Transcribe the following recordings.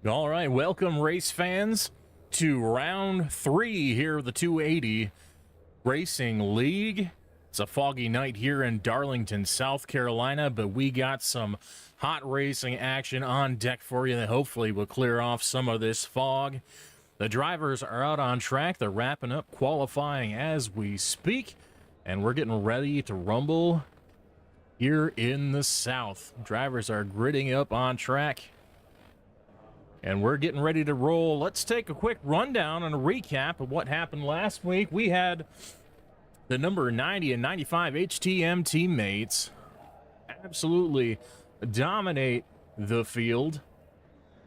All right, welcome race fans to round 3 here of the 280 Racing League. It's a foggy night here in Darlington, South Carolina, but we got some hot racing action on deck for you that hopefully will clear off some of this fog. The drivers are out on track. They're wrapping up qualifying as we speak, and we're getting ready to rumble here in the South. Drivers are gritting up on track, and we're getting ready to roll. Let's take a quick rundown and a recap of what happened last week. We had the number 90 and 95 HTM teammates absolutely dominate the field.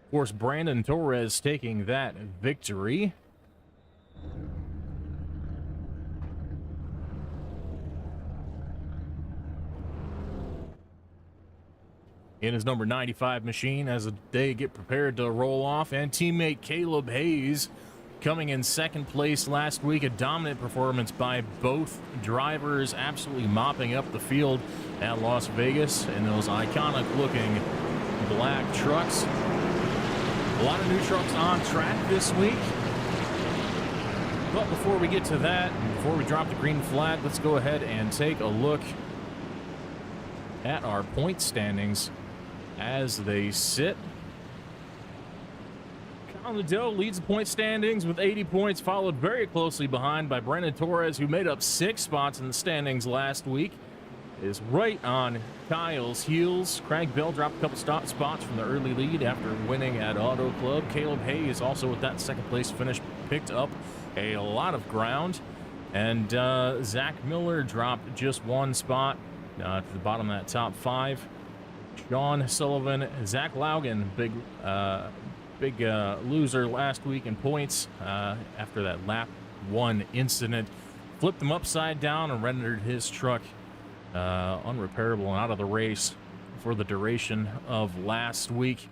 Of course, Brandon Torres taking that victory. In his number 95 machine as they get prepared to roll off, and teammate Caleb Hayes coming in second place last week. A dominant performance by both drivers, absolutely mopping up the field at Las Vegas in those iconic looking black trucks. A lot of new trucks on track this week. But before we get to that, before we drop the green flag, let's go ahead and take a look at our point standings as they sit. Kyle Nadeau leads the point standings with 80 points, followed very closely behind by Brandon Torres, who made up 6 spots in the standings last week, is right on Kyle's heels. Craig Bell dropped a couple spots from the early lead after winning at Auto Club. Caleb Hayes, also with that second place finish, picked up a lot of ground. And Zach Miller dropped just 1 spot to the bottom of that top 5. Sean Sullivan, Zach Laugen, big loser last week in points after that lap 1 incident. Flipped him upside down and rendered his truck unrepairable and out of the race for the duration of last week.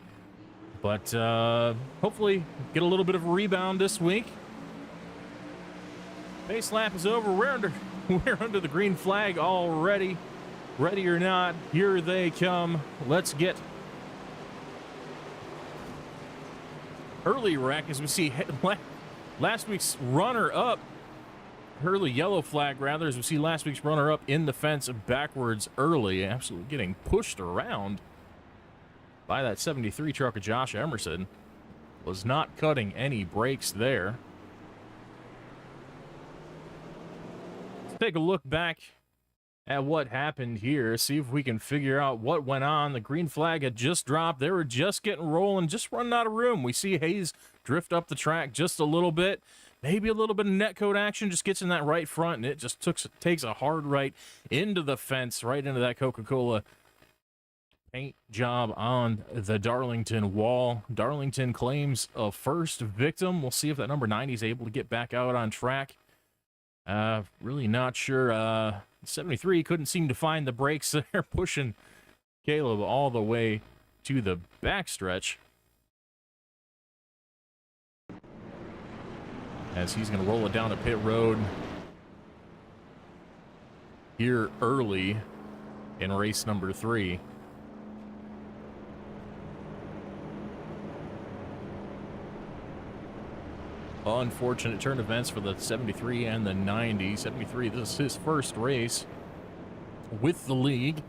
But hopefully get a little bit of a rebound this week. Base lap is over. We're under the green flag already. Ready or not, here they come. Let's get early wreck as we see last week's runner-up, early yellow flag rather, as we see last week's runner-up in the fence backwards early, absolutely getting pushed around by that 73 truck of Josh Emerson. Was not cutting any brakes there. Let's take a look back at what happened here, see if we can figure out what went on. The green flag had just dropped. They were just getting rolling, just running out of room. We see Hayes drift up the track just a little bit, maybe a little bit of netcode action, just gets in that right front, and it just takes a hard right into the fence, right into that Coca-Cola paint job on the Darlington wall. Darlington claims a first victim. We'll see if that number 90 is able to get back out on track. Really not sure. 73 couldn't seem to find the brakes there, pushing Caleb all the way to the backstretch, as he's going to roll it down to pit road here early in race number 3. Unfortunate turn events for the 73 and the 90. 73, this is his first race with the league.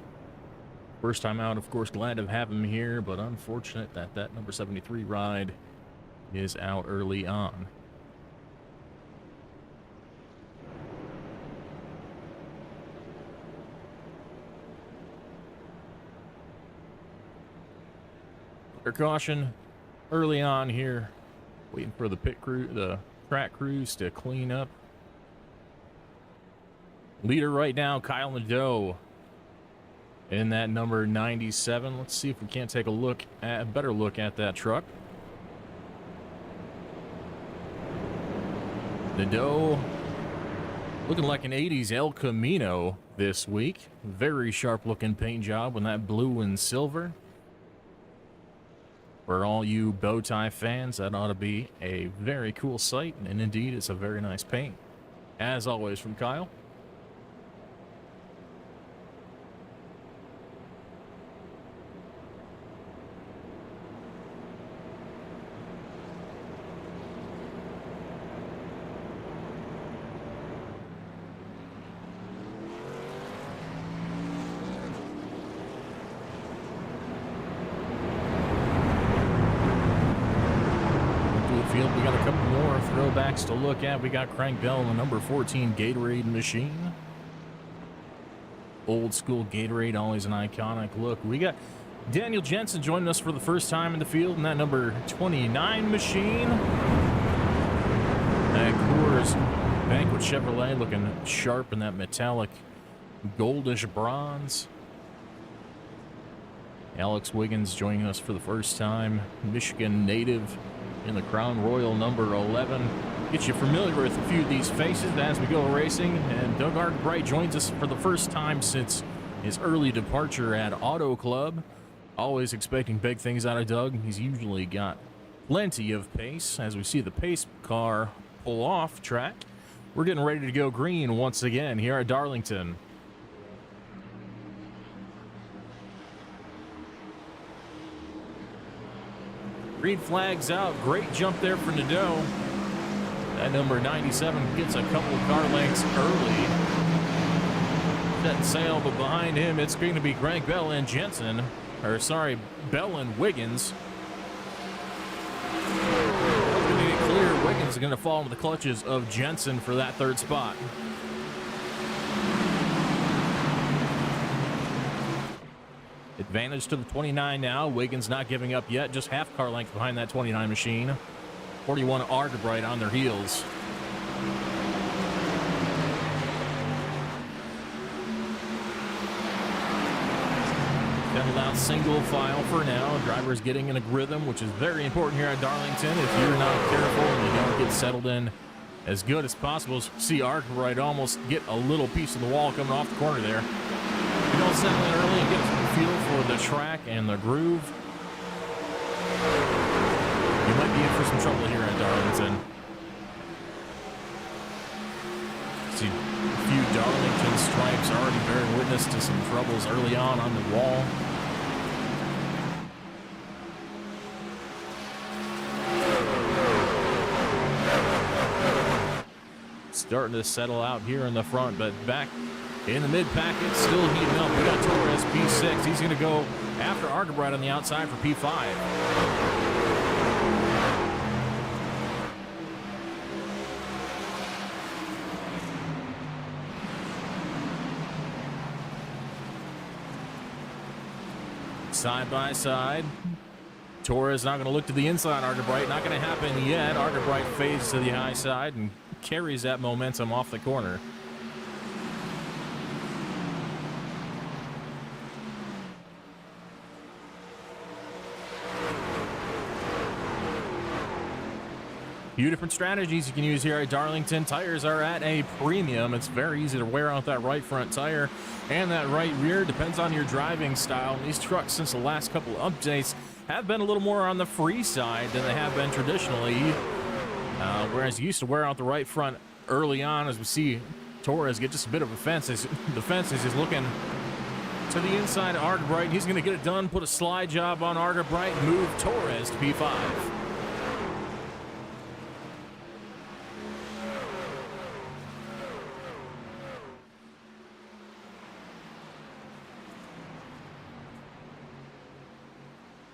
First time out, of course, glad to have him here, but unfortunate that that number 73 ride is out early on. Under caution early on here. Waiting for the pit crew, the track crews to clean up. Leader right now, Kyle Nadeau in that number 97. Let's see if we can't take a better look at that truck. Nadeau looking like an 80s El Camino this week. Very sharp looking paint job with that blue and silver. For all you bow tie fans, that ought to be a very cool sight, and indeed it's a very nice paint. As always from Kyle. field. We got a couple more throwbacks to look at. We got Crank Bell in the number 14 Gatorade machine. Old school Gatorade, always an iconic look. We got Daniel Jensen joining us for the first time in the field in that number 29 machine. That Coors Banquet Chevrolet looking sharp in that metallic goldish bronze. Alex Wiggins joining us for the first time. Michigan native in the Crown Royal number 11. Get you familiar with a few of these faces as we go racing. And Doug Arkwright joins us for the first time since his early departure at Auto Club. Always expecting big things out of Doug. He's usually got plenty of pace. As we see the pace car pull off track, we're getting ready to go green once again here at Darlington. Green flag's out. Great jump there for Nadeau. That number 97 gets a couple car lengths early. Setting sail, but behind him, it's going to be Greg Bell and Jensen. Or, sorry, Bell and Wiggins. To be clear, Wiggins is going to fall into the clutches of Jensen for that third spot. Advantage to the 29 now. Wiggins not giving up yet. Just half car length behind that 29 machine. 41 Argabright on their heels. Settled out single file for now. Drivers getting in a rhythm, which is very important here at Darlington. If you're not careful and you don't get settled in as good as possible, see Argabright almost get a little piece of the wall coming off the corner there. If you don't settle in early and get a feel for the track and the groove, you might be in for some trouble here at Darlington. See a few Darlington stripes already bearing witness to some troubles early on the wall. Starting to settle out here in the front, but back in the mid-packet, still heating up. We got Torres P6. He's going to go after Argabright on the outside for P5. Side by side. Torres not going to look to the inside. Argabright not going to happen yet. Argabright fades to the high side and carries that momentum off the corner. Few different strategies you can use here at Darlington. Tires are at a premium. It's very easy to wear out that right front tire and that right rear. Depends on your driving style. And these trucks, since the last couple of updates, have been a little more on the free side than they have been traditionally. Whereas you used to wear out the right front early on, as we see Torres get just a bit of a fence. The fence is he's looking to the inside of Argabright. He's going to get it done, put a slide job on Argabright, move Torres to P5.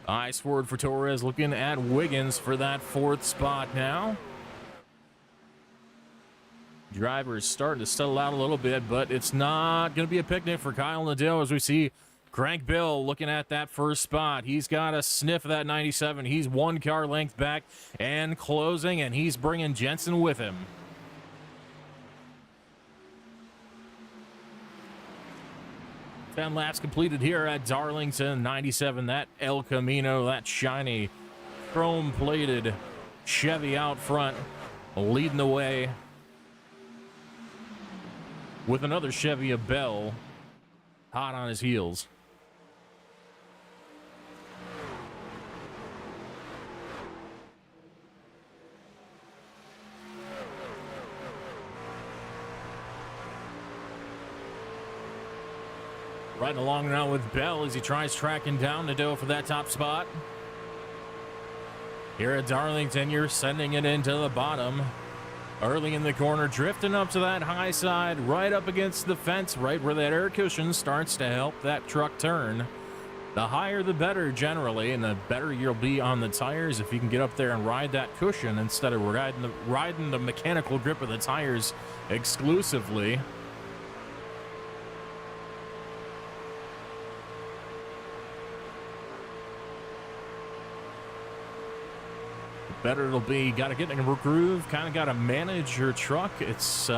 Eyes forward for Torres, looking at Wiggins for that fourth spot now. Drivers starting to settle out a little bit, but it's not going to be a picnic for Kyle Nadeau as we see Crank Bill looking at that first spot. He's got a sniff of that 97. He's one car length back and closing, and he's bringing Jensen with him. Ten laps completed here at Darlington. 97, that El Camino, that shiny chrome-plated Chevy out front, leading the way with another Chevy of Bell hot on his heels. Riding along now with Bell as he tries tracking down Nadeau for that top spot. Here at Darlington, you're sending it into the bottom. Early in the corner, drifting up to that high side, right up against the fence, right where that air cushion starts to help that truck turn. The higher the better generally, and the better you'll be on the tires if you can get up there and ride that cushion instead of riding the mechanical grip of the tires exclusively. Better it'll be. Got to get in a groove, kind of got to manage your truck. It's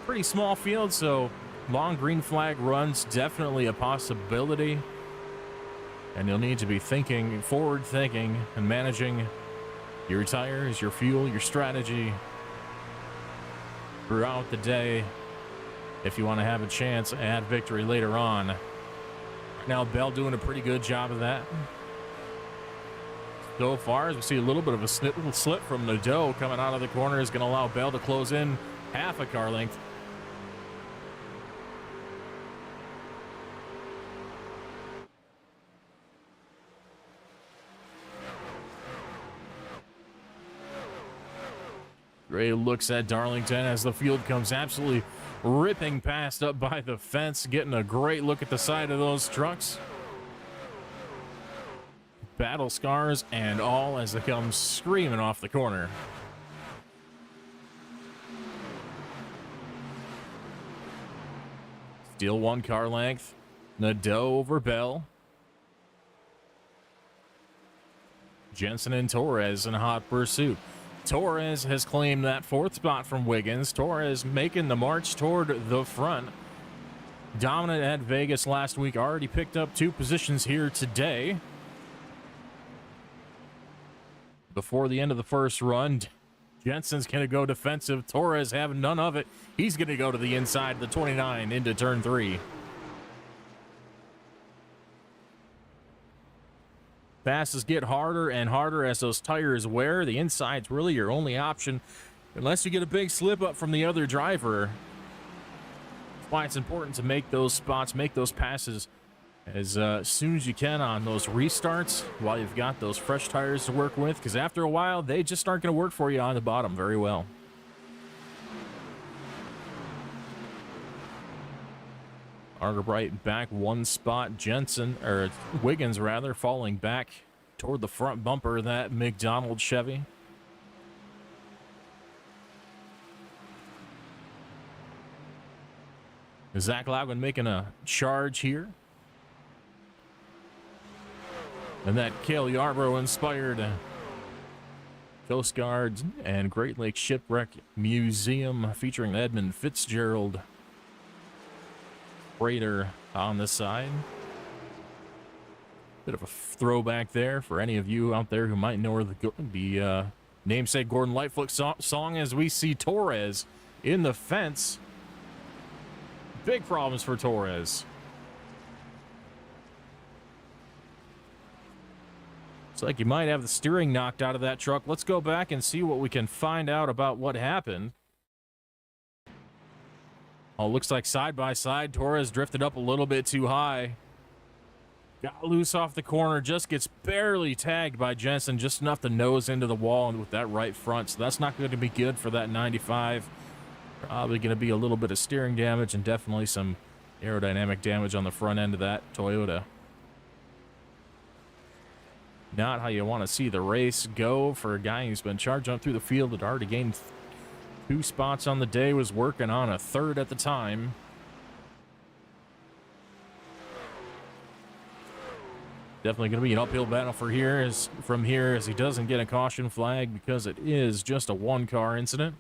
pretty small field, so long green flag runs definitely a possibility, and you'll need to be forward thinking and managing your tires, your fuel, your strategy throughout the day if you want to have a chance at victory later on. Now Bell doing a pretty good job of that so far, as we see a little bit of a little slip from Nadeau coming out of the corner is going to allow Bell to close in half a car length. Gray looks at Darlington as the field comes absolutely ripping past up by the fence, getting a great look at the side of those trucks. Battle scars and all as they come screaming off the corner. Still one car length. Nadeau over Bell. Jensen and Torres in hot pursuit. Torres has claimed that fourth spot from Wiggins. Torres making the march toward the front. Dominant at Vegas last week, already picked up 2 positions here today. Before the end of the first run, Jensen's going to go defensive. Torres having none of it. He's going to go to the inside of the 29 into turn 3. Passes get harder and harder as those tires wear. The inside's really your only option unless you get a big slip up from the other driver. That's why it's important to make those spots, make those passes as soon as you can on those restarts while you've got those fresh tires to work with, because after a while they just aren't going to work for you on the bottom very well. Argerbright back one spot. Wiggins rather, falling back toward the front bumper of that McDonald Chevy. Zach Loudon making a charge here. And that Cale Yarborough inspired Coast Guard and Great Lakes Shipwreck Museum featuring Edmund Fitzgerald freighter on the side. Bit of a throwback there for any of you out there who might know the namesake Gordon Lightfoot song, as we see Torres in the fence. Big problems for Torres. Looks like you might have the steering knocked out of that truck. Let's go back and see what we can find out about what happened. Oh, looks like side by side, Torres drifted up a little bit too high. Got loose off the corner, just gets barely tagged by Jensen, just enough to nose into the wall and with that right front. So that's not going to be good for that 95. Probably going to be a little bit of steering damage and definitely some aerodynamic damage on the front end of that Toyota. Not how you want to see the race go for a guy who's been charging up through the field, had already gained 2 spots on the day, was working on a 3rd at the time. Definitely going to be an uphill battle from here as he doesn't get a caution flag because it is just a 1-car incident.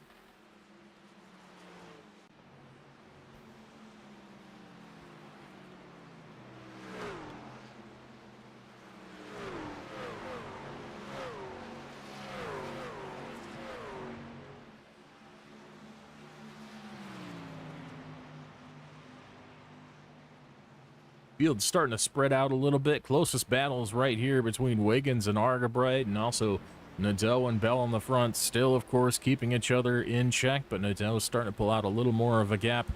Field's starting to spread out a little bit. Closest battles right here between Wiggins and Argerbright, and also Nadeau and Bell on the front. Still, of course, keeping each other in check, but Nadeau's starting to pull out a little more of a gap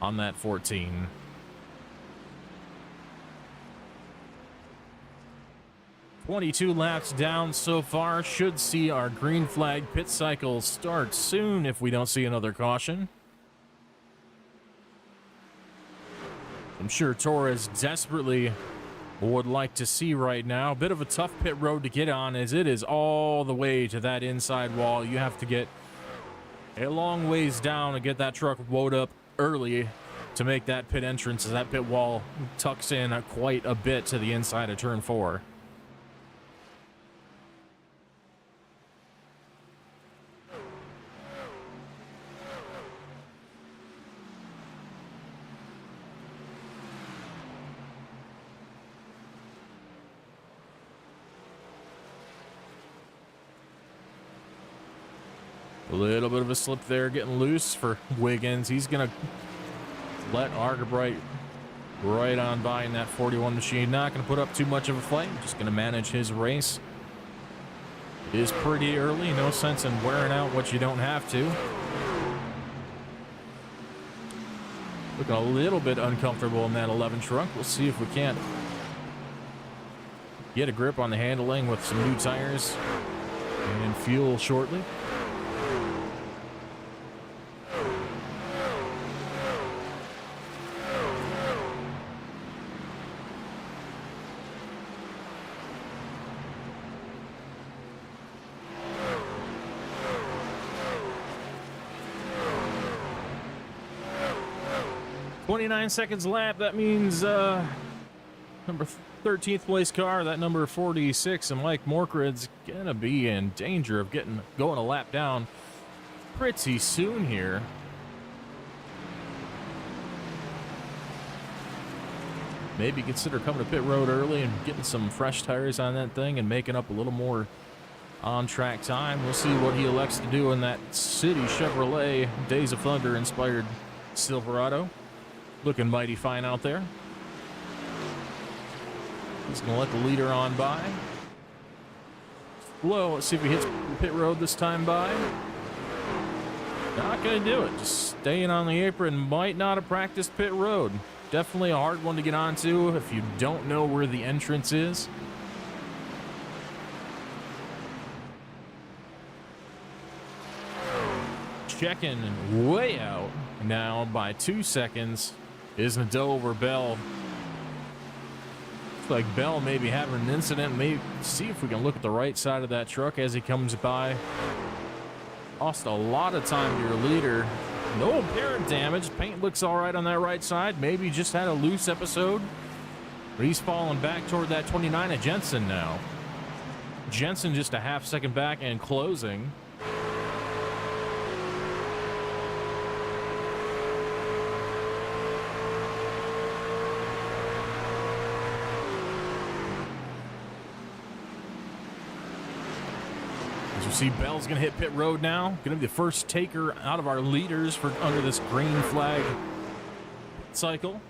on that 14. "22 laps down so far. Should see our green flag pit cycle start soon if we don't see another caution. I'm sure Torres desperately would like to see right now. Bit of a tough pit road to get on, as it is all the way to that inside wall. You have to get a long ways down and get that truck woed up early to make that pit entrance, as that pit wall tucks in quite a bit to the inside of turn 4. A little bit of a slip there, getting loose for Wiggins. He's going to let Argerbright right on by in that 41 machine. Not going to put up too much of a fight. Just going to manage his race. It is pretty early. No sense in wearing out what you don't have to. Looking a little bit uncomfortable in that 11 truck. We'll see if we can't get a grip on the handling with some new tires and fuel shortly. 29 seconds lap. That means number 13th place car, that number 46, and Mike Morkrid's gonna be in danger of going a lap down pretty soon here. Maybe consider coming to pit road early and getting some fresh tires on that thing and making up a little more on-track time. We'll see what he elects to do in that City Chevrolet Days of Thunder inspired Silverado. Looking mighty fine out there. He's going to let the leader on by. Slow. Let's see if he hits pit road this time by. Not going to do it. Just staying on the apron. Might not have practiced pit road. Definitely a hard one to get onto if you don't know where the entrance is. Checking way out now by 2 seconds is Nadeau over Bell. Looks like Bell may be having an incident. Maybe see if we can look at the right side of that truck as he comes by. Lost a lot of time to your leader. No apparent damage. Paint looks all right on that right side. Maybe just had a loose episode. But he's falling back toward that 29 of Jensen now. Jensen just a half second back and closing. As you see, Bell's going to hit pit road now. Going to be the first taker out of our leaders for under this green flag cycle.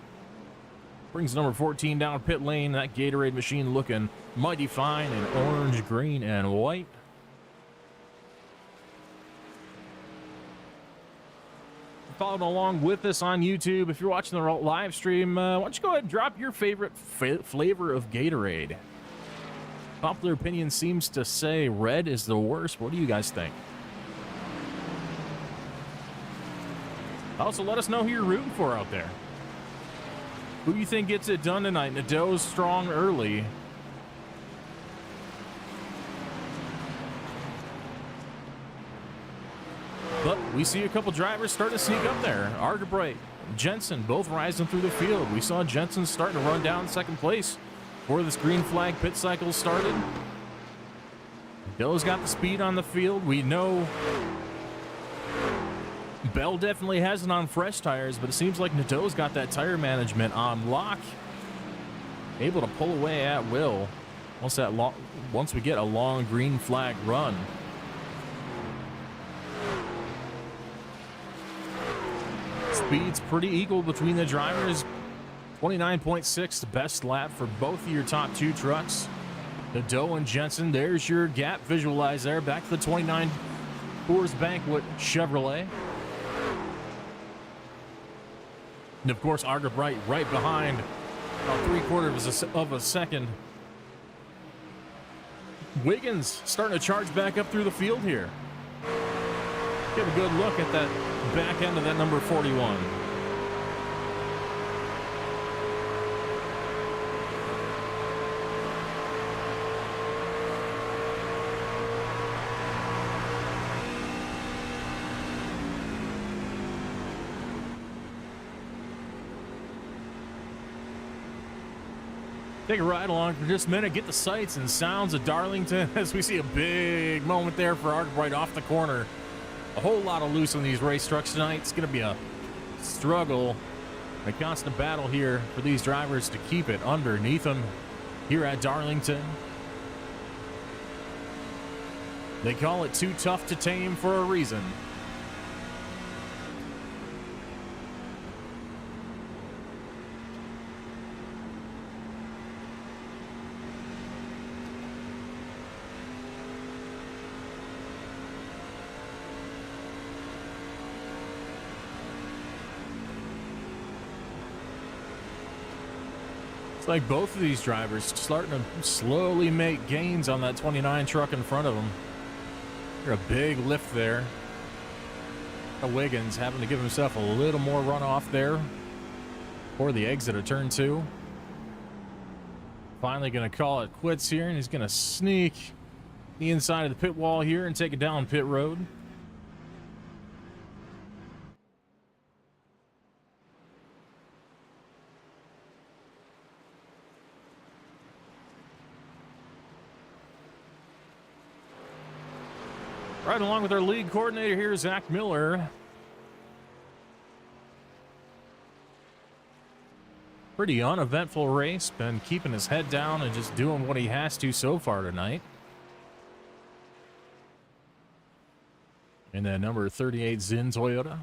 Brings number 14 down pit lane. That Gatorade machine looking mighty fine in orange, green, and white. Following along with us on YouTube, if you're watching the live stream, why don't you go ahead and drop your favorite flavor of Gatorade? Popular opinion seems to say red is the worst. What do you guys think? Also, let us know who you're rooting for out there. Who do you think gets it done tonight? Nadeau's strong early. But we see a couple drivers start to sneak up there. Argerbright, Jensen, both rising through the field. We saw Jensen starting to run down second place before this green flag pit cycle started. Bell's got the speed on the field. We know Bell definitely has it on fresh tires, but it seems like Nadeau's got that tire management on lock. Able to pull away at will once we get a long green flag run. Speed's pretty equal between the drivers. 29.6, the best lap for both of your top two trucks. Nadeau and Jensen, there's your gap visualized there. Back to the 29 Coors Banquet Chevrolet. And of course, Argerbright right behind, about 3/4 of a second. Wiggins starting to charge back up through the field here. Get a good look at that back end of that number 41. Take a ride along for just a minute, get the sights and sounds of Darlington as we see a big moment there for Arkwright off the corner. A whole lot of loose on these race trucks tonight. It's going to be a struggle, a constant battle here for these drivers to keep it underneath them here at Darlington. They call it too tough to tame for a reason. Like both of these drivers starting to slowly make gains on that 29 truck in front of them. There's a big lift there. Wiggins having to give himself a little more runoff there for the exit of turn 2. Finally going to call it quits here, and he's going to sneak the inside of the pit wall here and take it down pit road. Right along with our lead coordinator here, Zach Miller. Pretty uneventful race. Been keeping his head down and just doing what he has to so far tonight. And then number 38 Zin Toyota.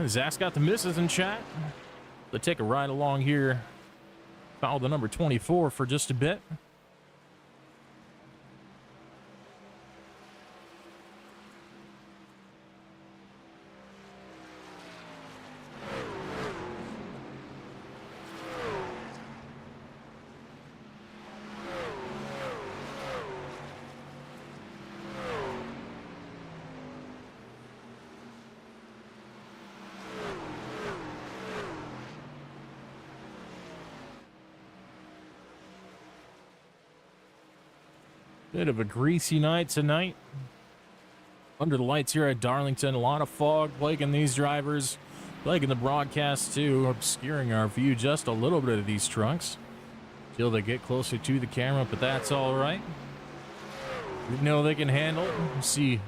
Zach's got the misses in chat. They take a ride along here. Follow the number 24 for just a bit. Bit of a greasy night tonight. Under the lights here at Darlington, a lot of fog plaguing these drivers, plaguing the broadcast too, obscuring our view just a little bit of these trucks till they get closer to the camera, but that's all right. We know they can handle it. See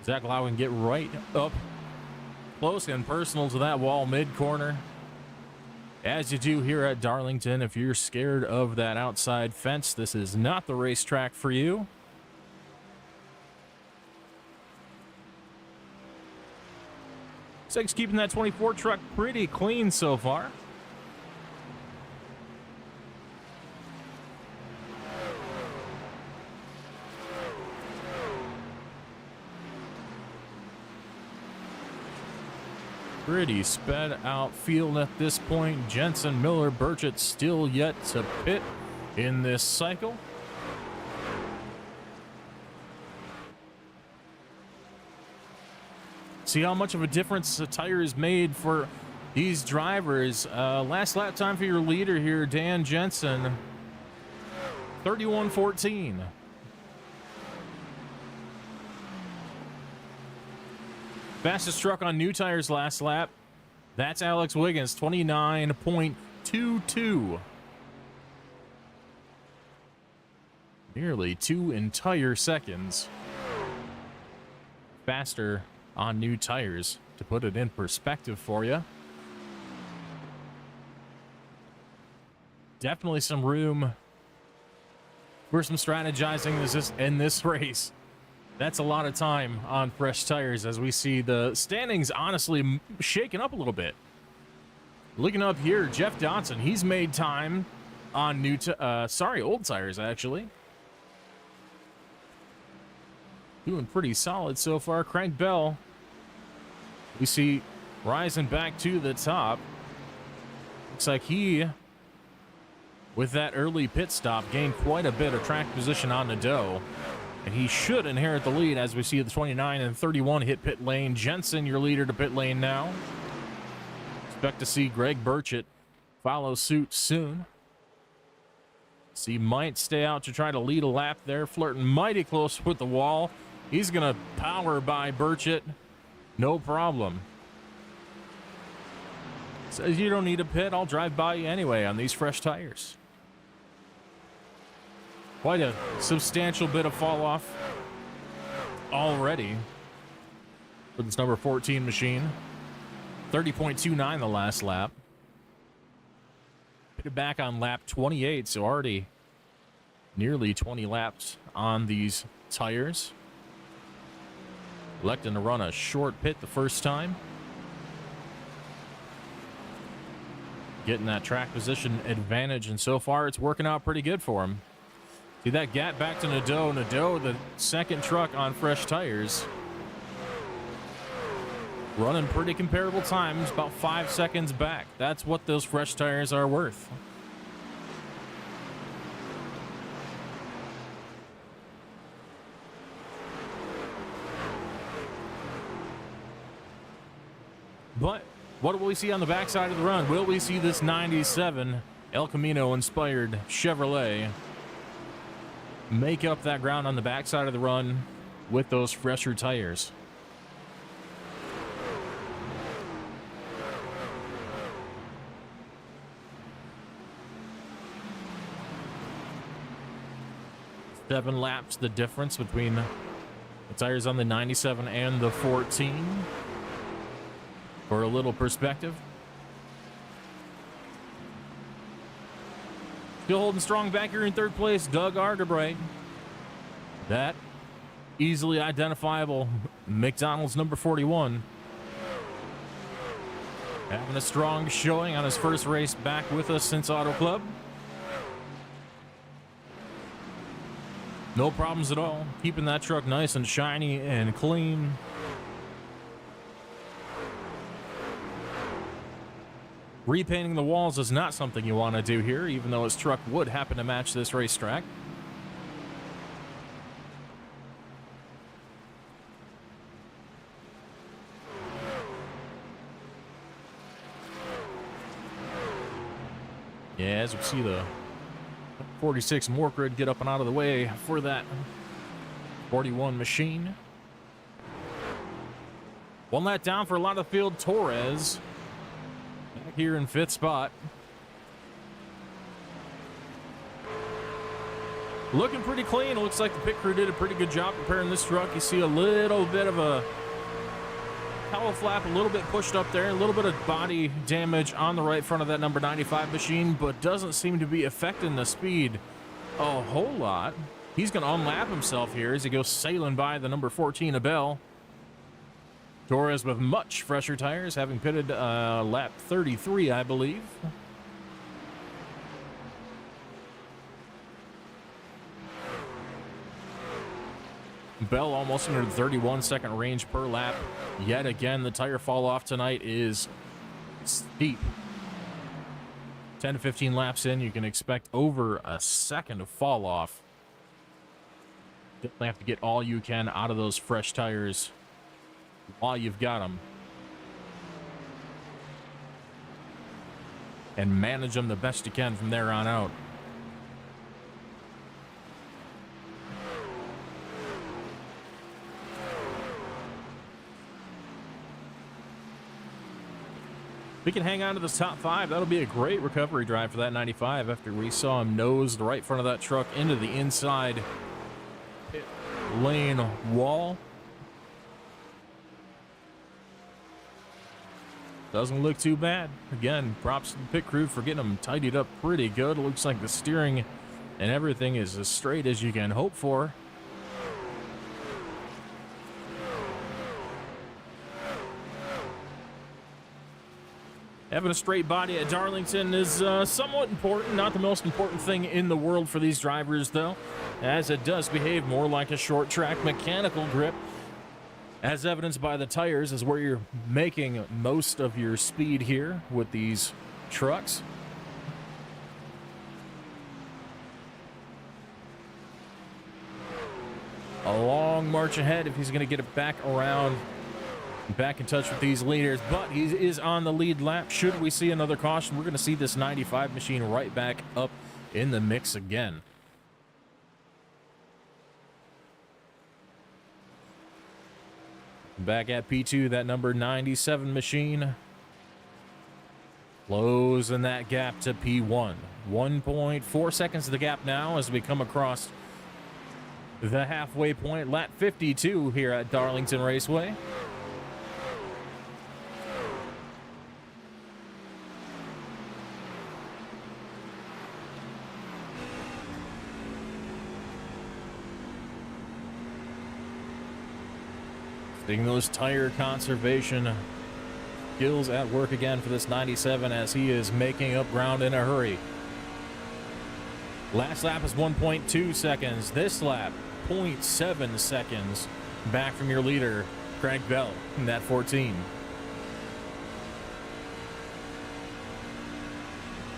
Zach Lowen get right up close and personal to that wall mid-corner. As you do here at Darlington, if you're scared of that outside fence, this is not the racetrack for you. Zach's keeping that 24 truck pretty clean so far. Pretty sped out field at this point. Jensen, Miller, Burchett still yet to pit in this cycle. See how much of a difference the tires made for these drivers. Last lap time for your leader here, Dan Jensen, 31:14. Fastest truck on new tires last lap. That's Alex Wiggins, 29.22. Nearly 2 entire seconds faster on new tires, to put it in perspective for you. Definitely some room for some strategizing in this race. That's a lot of time on fresh tires as we see the standings honestly shaking up a little bit. Looking up here, Jeff Dotson, he's made time on old tires actually. Doing pretty solid so far. Craig Bell, we see rising back to the top. Looks like he, with that early pit stop, gained quite a bit of track position on the dough. And he should inherit the lead as we see the 29 and 31 hit pit lane. Jensen, your leader to pit lane now. Expect to see Greg Burchett follow suit soon. So he might stay out to try to lead a lap there. Flirting mighty close with the wall. He's going to power by Burchett. No problem. Says you don't need a pit. I'll drive by you anyway on these fresh tires. Quite a substantial bit of fall off already for this number 14 machine. 30.29 the last lap. Pitted back on lap 28, so already nearly 20 laps on these tires. Electing to run a short pit the first time. Getting that track position advantage, and so far it's working out pretty good for him. See that gap back to Nadeau. Nadeau, the second truck on fresh tires. Running pretty comparable times, about 5 seconds back. That's what those fresh tires are worth. But what will we see on the backside of the run? Will we see this 97 El Camino inspired Chevrolet make up that ground on the backside of the run with those fresher tires? Seven laps, the difference between the tires on the 97 and the 14. For a little perspective. Still holding strong back here in third place, Doug Arterbright. That easily identifiable McDonald's number 41. Having a strong showing on his first race back with us since Auto Club. No problems at all. Keeping that truck nice and shiny and clean. Repainting the walls is not something you want to do here, even though his truck would happen to match this racetrack. Yeah, as we see the 46 Morkrid get up and out of the way for that 41 machine. One lap down for a lot of the field. Torres back here in fifth spot. Looking pretty clean. It looks like the pit crew did a pretty good job preparing this truck. You see a little bit of a cowl flap, a little bit pushed up there, a little bit of body damage on the right front of that number 95 machine, but doesn't seem to be affecting the speed a whole lot. He's going to unlap himself here as he goes sailing by the number 14 Abel. Torres with much fresher tires, having pitted lap 33, I believe. Bell almost under the 31-second range per lap. Yet again, the tire fall off tonight is steep. 10 to 15 laps in, you can expect over a second of fall off. Definitely have to get all you can out of those fresh tires while you've got them. And manage them the best you can from there on out. We can hang on to this top five. That'll be a great recovery drive for that 95 after we saw him nose the right front of that truck into the inside pit lane wall. Doesn't look too bad. Again, props to the pit crew for getting them tidied up pretty good. It looks like the steering and everything is as straight as you can hope for. Having a straight body at Darlington is somewhat important. Not the most important thing in the world for these drivers, though, as it does behave more like a short track mechanical grip. As evidenced by the tires is where you're making most of your speed here with these trucks. a long march ahead if he's going to get it back around, back in touch with these leaders. But he is on the lead lap. Should we see another caution, we're going to see this 95 machine right back up in the mix again. Back at P2, that number 97 machine. Closing that gap to P1. 1.4 seconds of the gap now as we come across the halfway point. Lap 52 here at Darlington Raceway. Seeing those tire conservation skills at work again for this 97 as he is making up ground in a hurry. Last lap is 1.2 seconds. This lap, 0.7 seconds back from your leader, Craig Bell, in that 14.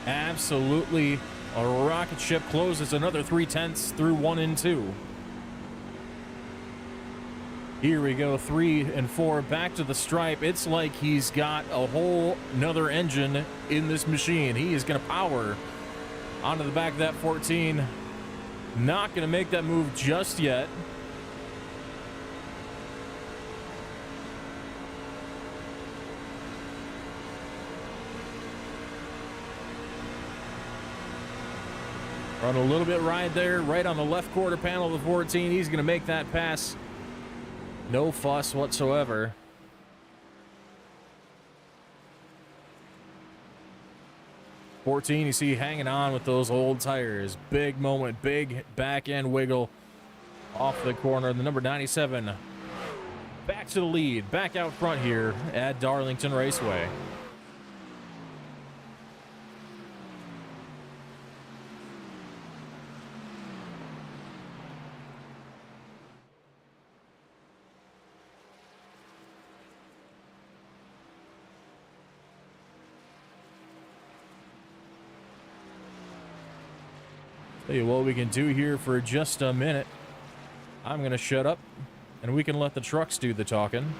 Absolutely a rocket ship. Closes another 0.3 through 1 and 2. Here we go, 3 and 4, back to the stripe. It's like he's got a whole nother engine in this machine. He is going to power onto the back of that 14. Not going to make that move just yet. Run a little bit right there, right on the left quarter panel of the 14. He's going to make that pass. No fuss whatsoever. You see hanging on with those old tires. Big moment, big back end wiggle off the corner. The number 97 back to the lead, back out front here at Darlington Raceway. Tell you what we can do here for just a minute. I'm going to shut up, and we can let the trucks do the talking.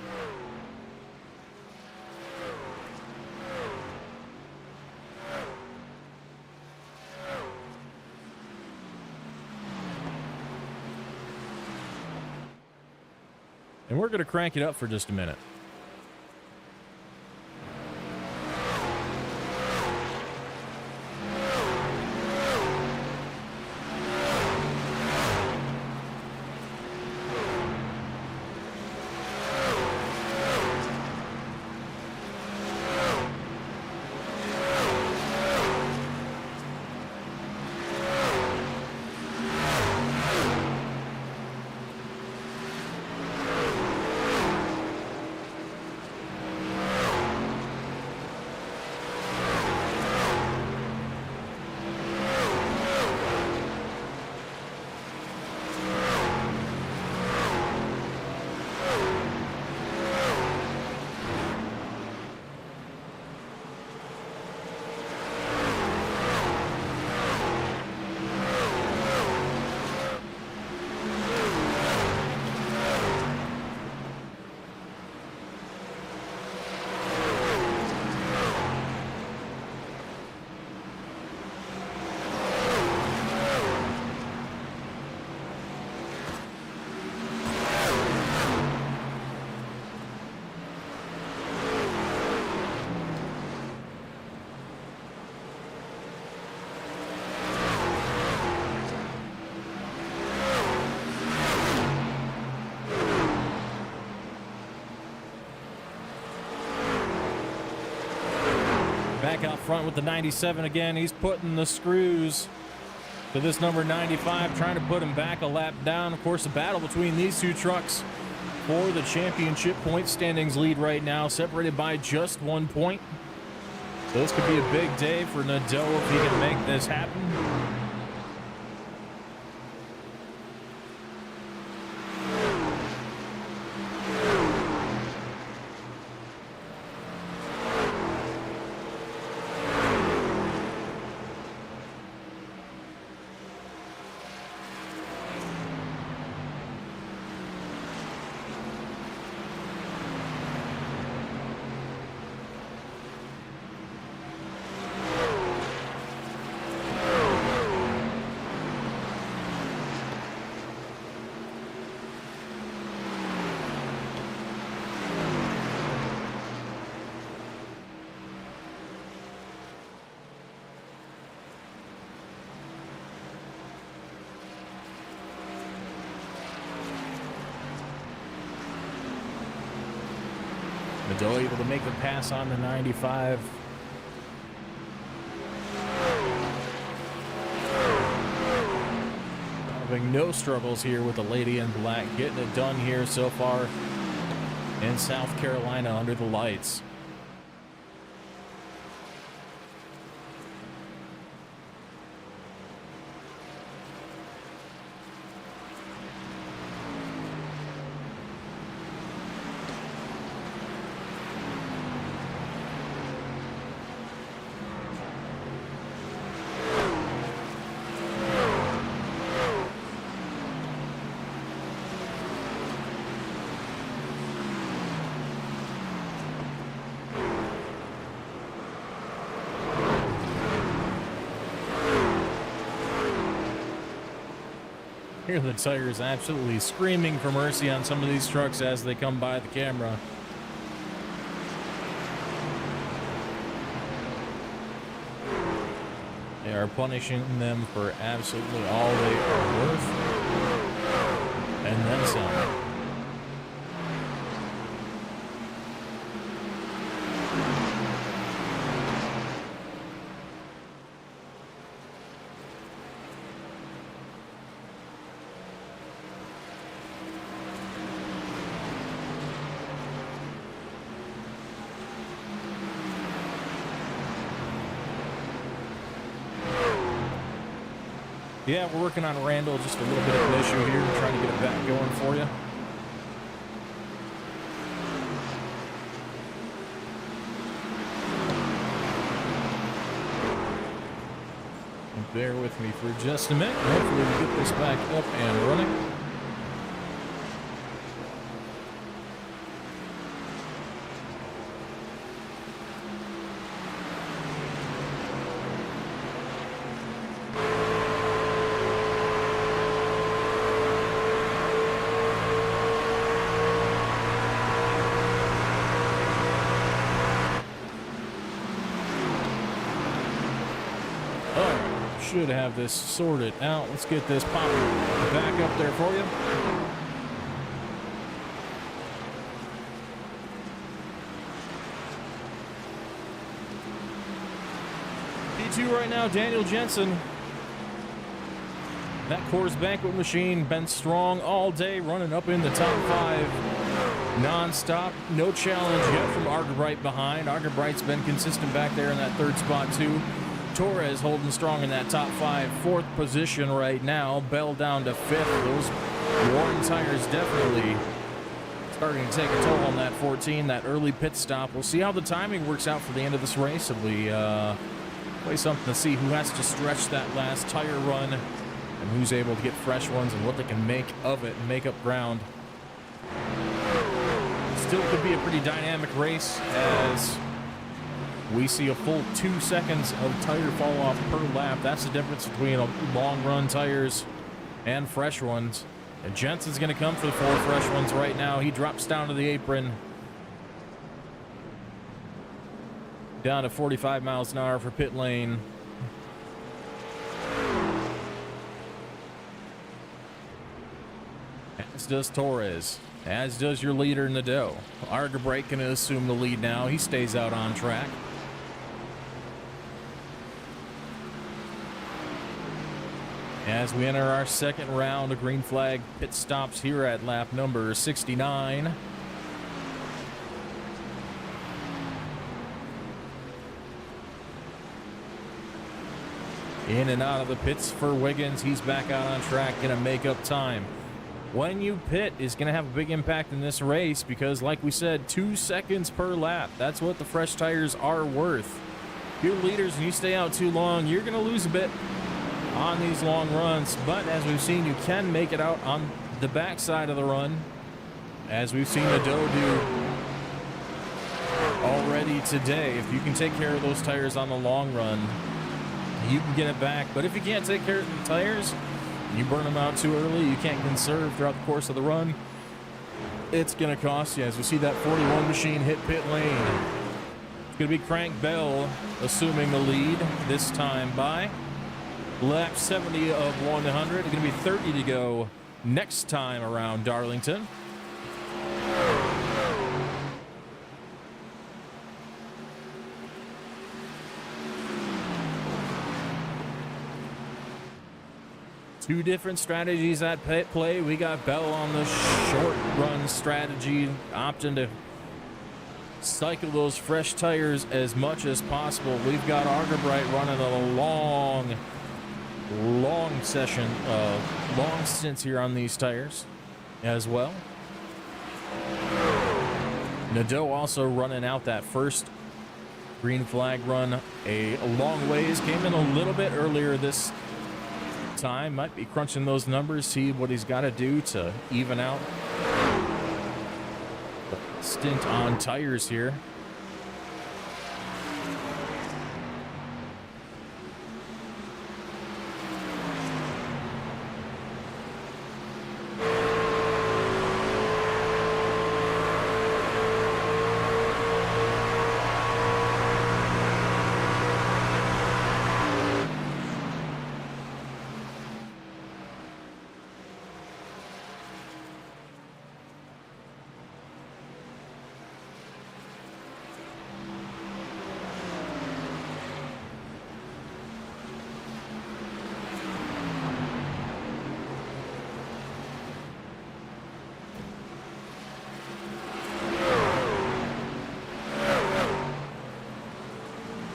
And we're going to crank it up for just a minute. Back out front with the 97 again. He's putting the screws to this number 95, trying to put him back a lap down. Of course, the battle between these two trucks for the championship point standings lead right now, separated by just 1 point. So this could be a big day for Nadeau if he can make this happen. Nadeau able to make the pass on the 95. Having no struggles here with the lady in black, getting it done here so far in South Carolina under the lights. Here the tires absolutely screaming for mercy on some of these trucks as they come by the camera. They are punishing them for absolutely all they are worth, and then some. Yeah, we're working on Randall, just a little bit of an issue here, trying to get it back going for you. And bear with me for just a minute. Hopefully we get this back up and running. Should have this sorted out. Let's get this popping back up there for you. P2 right now, Daniel Jensen. That Coors Banquet machine been strong all day, running up in the top 5 non-stop. No challenge yet from Argerbright behind. Argerbright's been consistent back there in that 3rd spot too. Torres holding strong in that top 5, 4th position right now. Bell down to 5th. Those worn tires definitely starting to take a toll on that 14, that early pit stop. We'll see how the timing works out for the end of this race. It'll be play something to see who has to stretch that last tire run and who's able to get fresh ones and what they can make of it and make up ground. Still could be a pretty dynamic race as we see a full 2 seconds of tire fall off per lap. That's the difference between long run tires and fresh ones. And Jensen's going to come for the 4 fresh ones right now. He drops down to the apron. Down to 45 miles an hour for pit lane. As does Torres. As does your leader, Nadeau. Argerbright can assume the lead now. He stays out on track. As we enter our 2nd round of green flag pit stops here at lap number 69. In and out of the pits for Wiggins. He's back out on track, gonna make up time. When you pit is gonna have a big impact in this race because, like we said, 2 seconds per lap. That's what the fresh tires are worth. If you're leaders and you stay out too long, you're gonna lose a bit on these long runs, but as we've seen, you can make it out on the backside of the run, as we've seen Nadeau do already today. If you can take care of those tires on the long run, you can get it back. But if you can't take care of the tires, you burn them out too early, you can't conserve throughout the course of the run, it's gonna cost you. As we see that 41 machine hit pit lane, it's gonna be Crank Bell assuming the lead this time by lap 70 of 100. It's going to be 30 to go next time around Darlington. Two different strategies at play. We got Bell on the short run strategy, opting to cycle those fresh tires as much as possible. We've got Argabright running a long session, long stints here on these tires as well. Nadeau also running out that first green flag run a long ways. Came in a little bit earlier this time. Might be crunching those numbers, see what he's got to do to even out the stint on tires here.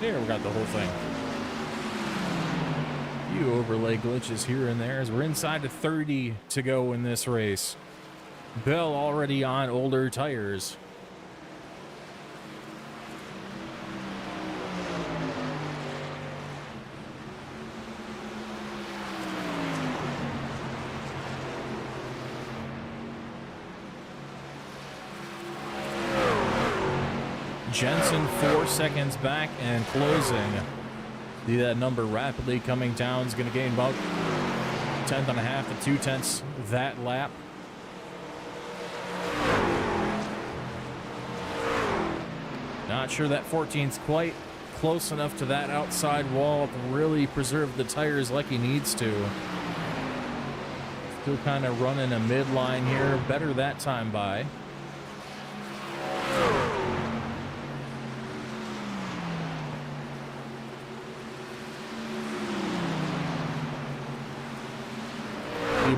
There, we got the whole thing. Few overlay glitches here and there as we're inside of 30 to go in this race. Bell already on older tires. Jensen 4 seconds back and closing. See that number rapidly coming down. Is going to gain about 1/10.5 to 2/10 that lap. Not sure that 14's quite close enough to that outside wall to really preserve the tires like he needs to. Still kind of running a midline here. Better that time by.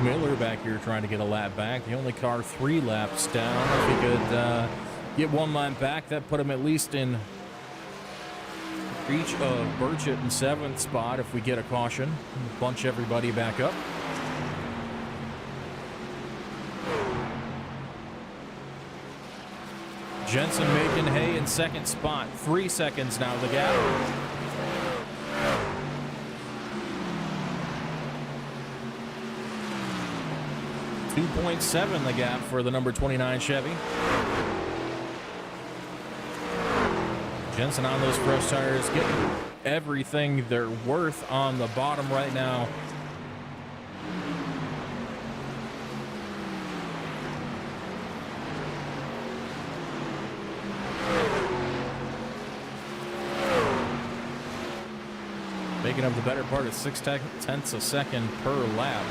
Miller back here trying to get a lap back. The only car 3 laps down. If he could get 1 lap back, that put him at least in reach of Burchett in 7th spot if we get a caution. Bunch everybody back up. Jensen making hay in 2nd spot. 3 seconds now the gap. 2.7 the gap for the number 29 Chevy. Jensen on those fresh tires, getting everything they're worth on the bottom right now. Making up the better part of 0.6 a second per lap.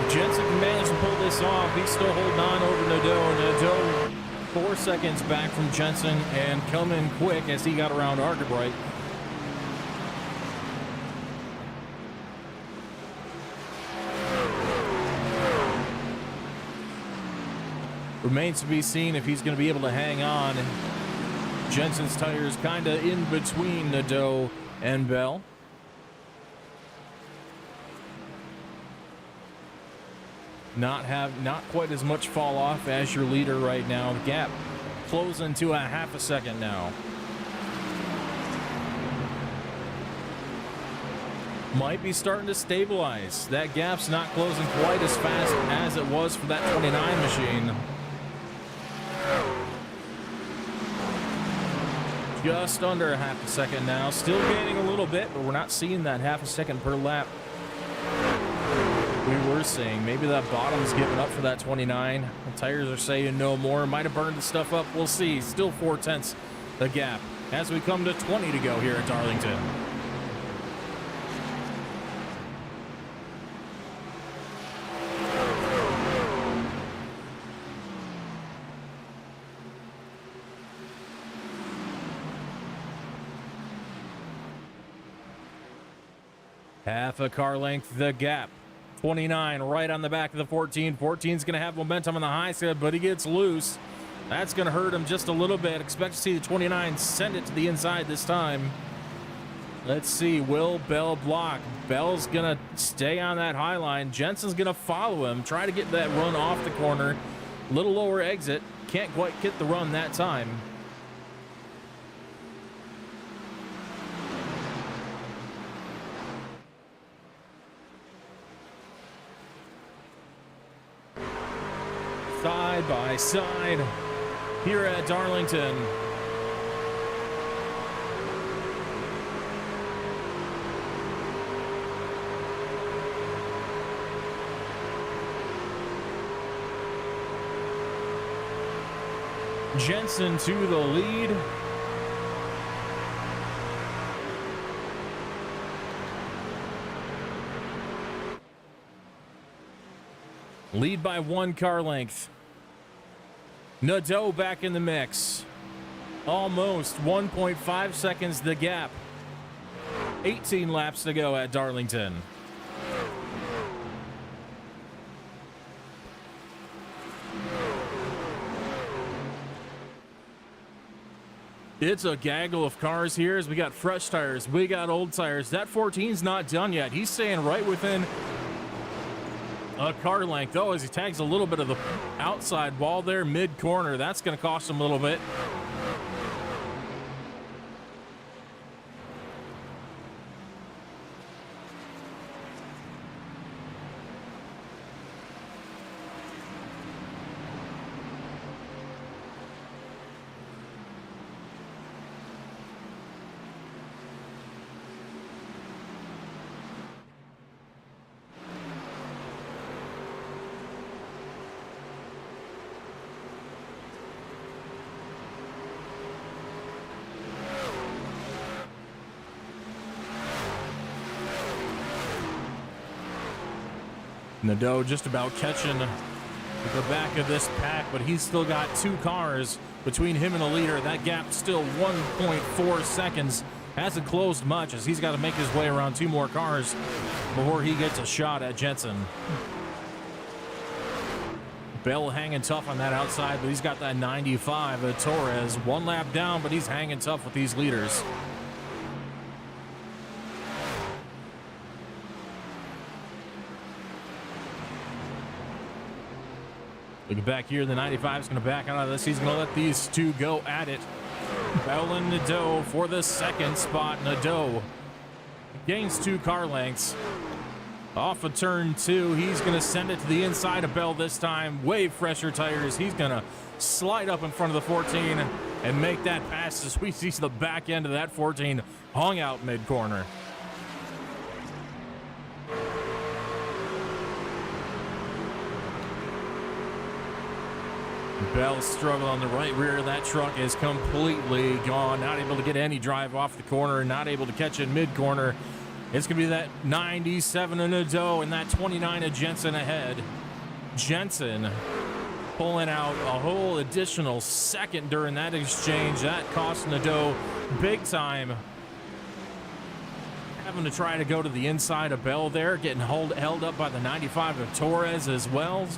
Jensen can manage to pull this off. He's still holding on over Nadeau. Nadeau 4 seconds back from Jensen and coming quick as he got around Argabright. Remains to be seen if he's going to be able to hang on. Jensen's tires kind of in between Nadeau and Bell. Not quite as much fall off as your leader right now. The gap closing to 0.5 second now. Might be starting to stabilize. That gap's not closing quite as fast as it was for that 29 machine. just under a half a second now. Still gaining a little bit, but we're not seeing that half a second per lap we were seeing. Maybe that bottom's giving up for that 29. The tires are saying no more. Might have burned the stuff up. We'll see. Still 4/10 the gap as we come to 20 to go here at Darlington. Half a car length the gap. 29 right on the back of the 14. 14's going to have momentum on the high side, but he gets loose. That's going to hurt him just a little bit. Expect to see the 29 send it to the inside this time. Let's see. Will Bell block? Bell's going to stay on that high line. Jensen's going to follow him. Try to get that run off the corner. Little lower exit. Can't quite get the run that time. Side by side here at Darlington. Jensen to the lead. Lead by 1 car length. Nadeau back in the mix. Almost 1.5 seconds the gap. 18 laps to go at Darlington. It's a gaggle of cars here as we got fresh tires, we got old tires. That 14's not done yet. He's staying right within a car length, though, as he tags a little bit of the outside wall there mid-corner. That's going to cost him a little bit. Nadeau just about catching the back of this pack, but he's still got 2 cars between him and the leader. That gap still 1.4 seconds. Hasn't closed much as he's got to make his way around 2 more cars before he gets a shot at Jensen. Bell hanging tough on that outside, but he's got that 95 at Torres. 1 lap down, but he's hanging tough with these leaders. Looking back here, the 95 is going to back out of this. He's going to let these 2 go at it. Bell and Nadeau for the 2nd spot. Nadeau gains 2 car lengths. Off of turn 2, he's going to send it to the inside of Bell this time. Way fresher tires. He's going to slide up in front of the 14 and make that pass as we see the back end of that 14 hung out mid-corner. Bell struggle on the right rear. That truck is completely gone. Not able to get any drive off the corner. Not able to catch it mid-corner. It's going to be that 97 of Nadeau and that 29 of Jensen ahead. Jensen pulling out a whole additional second during that exchange. That cost Nadeau big time. Having to try to go to the inside of Bell there. Getting held up by the 95 of Torres as well.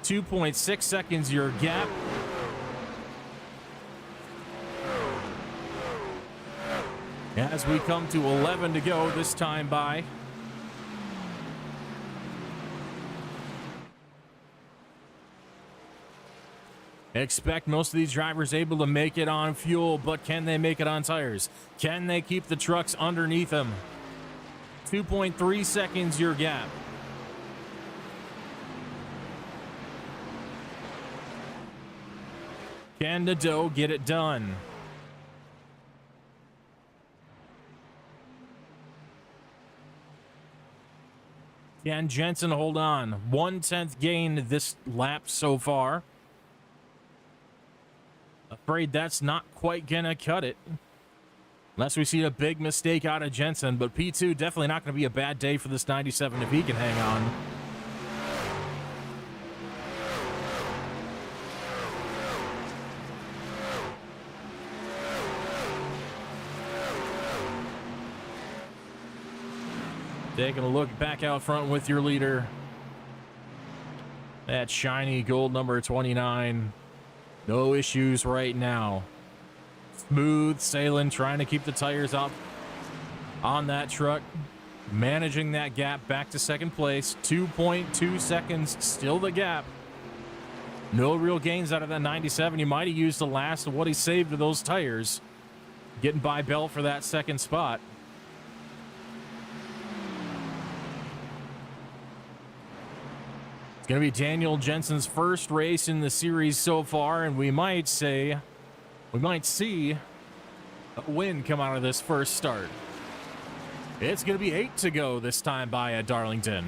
2.6 seconds your gap. As we come to 11 to go this time by. Expect most of these drivers able to make it on fuel, but can they make it on tires? Can they keep the trucks underneath them? 2.3 seconds your gap. Can Nadeau get it done? Can Jensen hold on? 1/10 gain this lap so far. Afraid that's not quite gonna cut it. Unless we see a big mistake out of Jensen, but P2 definitely not going to be a bad day for this 97 if he can hang on. Taking a look back out front with your leader. That shiny gold number 29. No issues right now. Smooth sailing, trying to keep the tires up on that truck. Managing that gap back to second place. 2.2 seconds, still the gap. No real gains out of that 97. He might have used the last of what he saved of those tires. Getting by Bell for that second spot. It's going to be Daniel Jensen's first race in the series so far, and we might see a win come out of this first start. It's going to be 8 to go this time by at Darlington.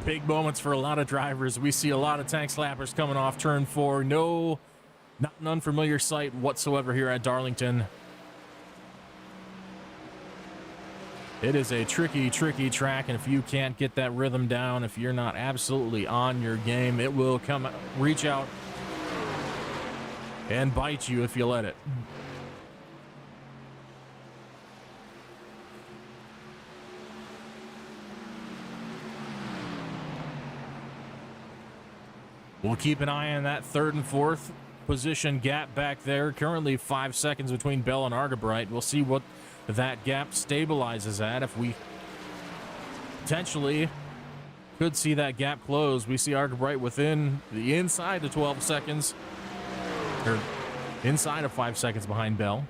Big moments for a lot of drivers. We see a lot of tank slappers coming off turn 4. No, not an unfamiliar sight whatsoever here at Darlington. It is a tricky, tricky track, and if you can't get that rhythm down, if you're not absolutely on your game, it will reach out and bite you if you let it. We'll keep an eye on that third and fourth position gap back there. Currently 5 seconds between Bell and Argabright. We'll see what that gap stabilizes at. If we potentially could see that gap close, we see Argabright within the inside of 12 seconds, or inside of 5 seconds behind Bell.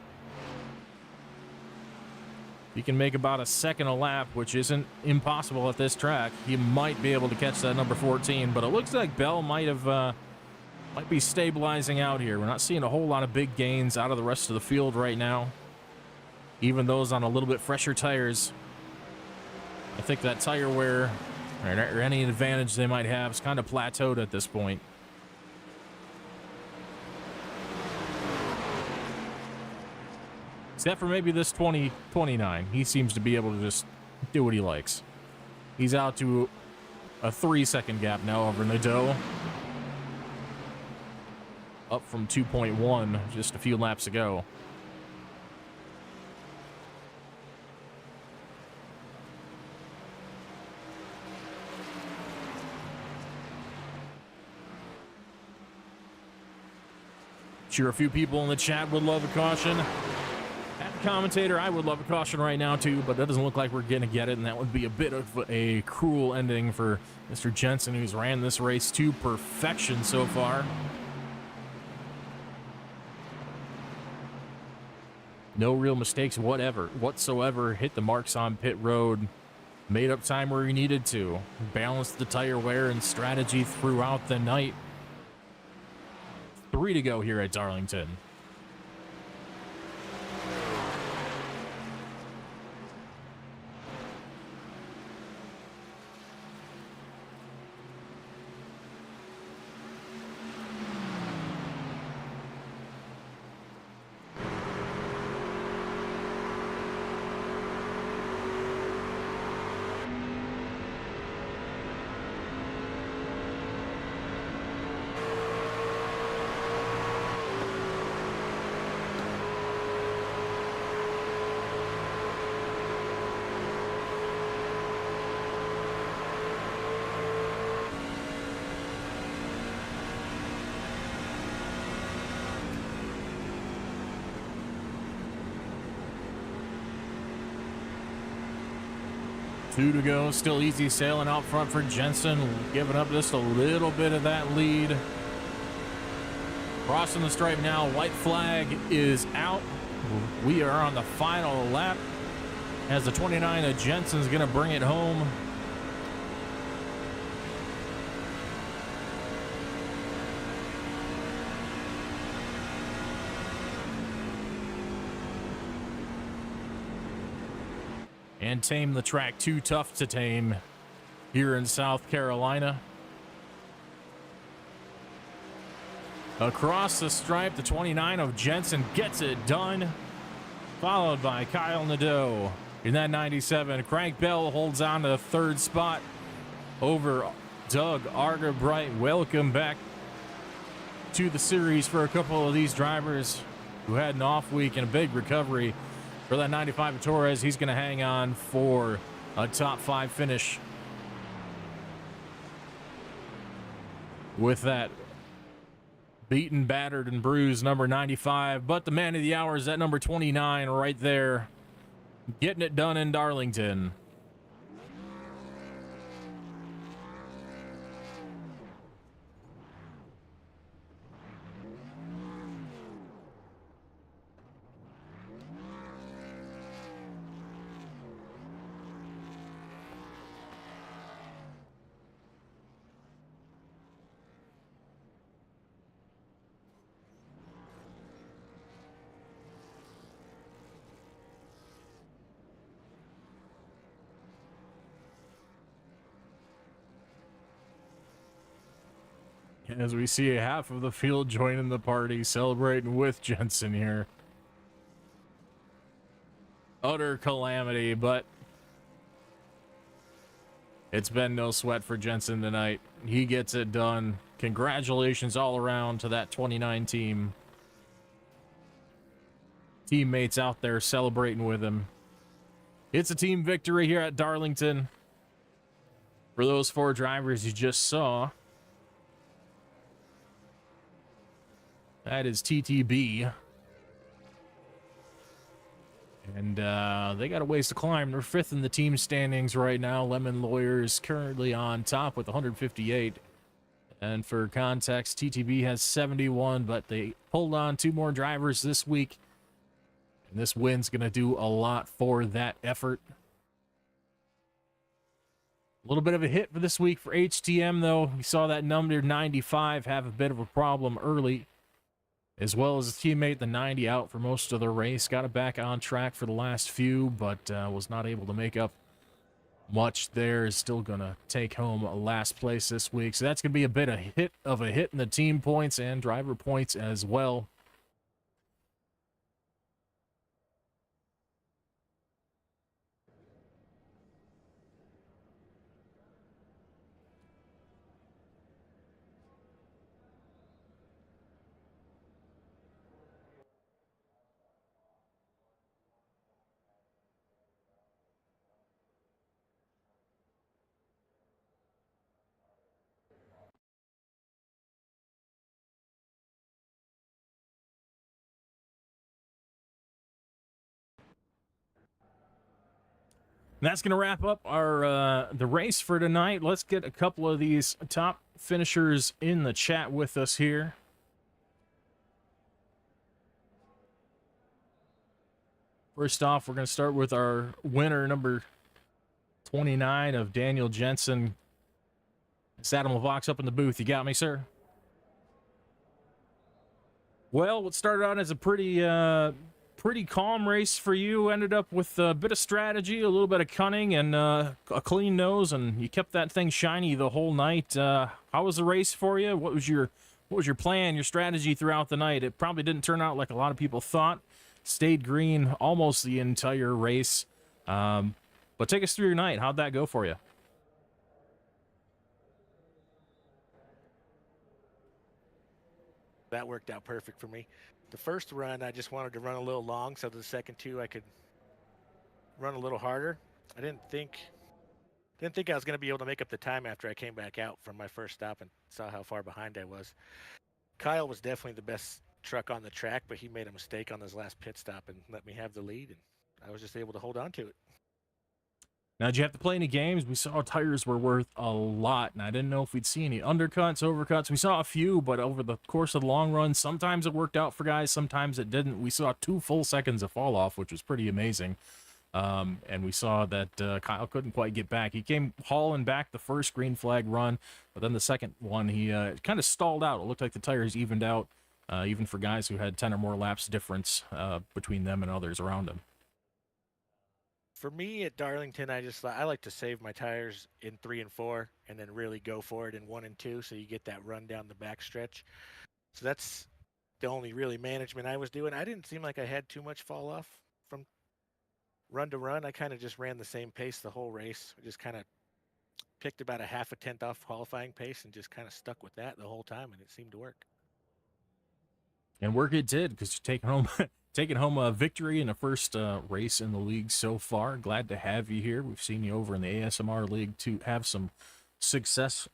He can make about a second a lap, which isn't impossible at this track. He might be able to catch that number 14, but it looks like Bell might be stabilizing out here. We're not seeing a whole lot of big gains out of the rest of the field right now, even those on a little bit fresher tires. I think that tire wear or any advantage they might have is kind of plateaued at this point. Except for maybe this 2029. He seems to be able to just do what he likes. He's out to a 3-second gap now over Nadeau. Up from 2.1 just a few laps ago. Sure, a few people in the chat would love a caution. Commentator, I would love a caution right now too, but that doesn't look like we're gonna get it, and that would be a bit of a cruel ending for Mr. Jensen, who's ran this race to perfection so far. No real mistakes whatsoever. Hit the marks on pit road, made up time where he needed to, balanced the tire wear and strategy throughout the night. 3 to go here at Darlington. Two to go, still easy sailing out front for Jensen, giving up just a little bit of that lead. Crossing the stripe now. White flag is out. We are on the final lap as the 29 of Jensen's going to bring it home. And tame the track. Too tough to tame here in South Carolina. Across the stripe, the 29 of Jensen gets it done, followed by Kyle Nadeau in that 97. Craig Bell holds on to the third spot over Doug Argerbright. Welcome back to the series for a couple of these drivers who had an off week and a big recovery. For that 95 of Torres, he's going to hang on for a top 5 finish with that beaten, battered, and bruised number 95. But the man of the hour is that number 29 right there, getting it done in Darlington. As we see half of the field joining the party, celebrating with Jensen here. Utter calamity, but it's been no sweat for Jensen tonight. He gets it done. Congratulations all around to that 29 team. Teammates out there celebrating with him. It's a team victory here at Darlington. For those 4 drivers you just saw, that is TTB. And they got a ways to climb. They're 5th in the team standings right now. Lemon Lawyers currently on top with 158. And for context, TTB has 71, but they pulled on 2 more drivers this week. And this win's going to do a lot for that effort. A little bit of a hit for this week for HTM, though. We saw that number 95 have a bit of a problem early, as well as his teammate, the 90, out for most of the race. Got it back on track for the last few, but was not able to make up much there. Is still going to take home a last place this week. So that's going to be a bit of a hit in the team points and driver points as well. And that's going to wrap up our the race for tonight. Let's get a couple of these top finishers in the chat with us here. First off, we're going to start with our winner, number 29 of Daniel Jensen. It's Adam LeVox up in the booth. You got me, sir? Well, what started out as a pretty calm race for you ended up with a bit of strategy, a little bit of cunning, and a clean nose, and you kept that thing shiny the whole night. How was the race for you? What was your plan, your strategy throughout the night? It probably didn't turn out like a lot of people thought. Stayed green almost the entire race. But take us through your night. How'd that go for you? That worked out perfect for me. The first run, I just wanted to run a little long, so the second 2 I could run a little harder. I didn't think I was going to be able to make up the time after I came back out from my first stop and saw how far behind I was. Kyle was definitely the best truck on the track, but he made a mistake on his last pit stop and let me have the lead, and I was just able to hold on to it. Now, did you have to play any games? We saw tires were worth a lot, and I didn't know if we'd see any undercuts, overcuts. We saw a few, but over the course of the long run, sometimes it worked out for guys, sometimes it didn't. We saw 2 full seconds of fall off, which was pretty amazing. And we saw that Kyle couldn't quite get back. He came hauling back the first green flag run, but then the second one, he kind of stalled out. It looked like the tires evened out, even for guys who had 10 or more laps difference between them and others around them. For me at Darlington, I like to save my tires in 3 and 4, and then really go for it in 1 and 2, so you get that run down the back stretch. So that's the only really management I was doing. I didn't seem like I had too much fall off from run to run. I kind of just ran the same pace the whole race. I just kind of picked about a half a tenth off qualifying pace and just kind of stuck with that the whole time, and it seemed to work. And work it did, because you're taking home taking home a victory in the first race in the league so far. Glad to have you here. We've seen you over in the ASMR League to have some success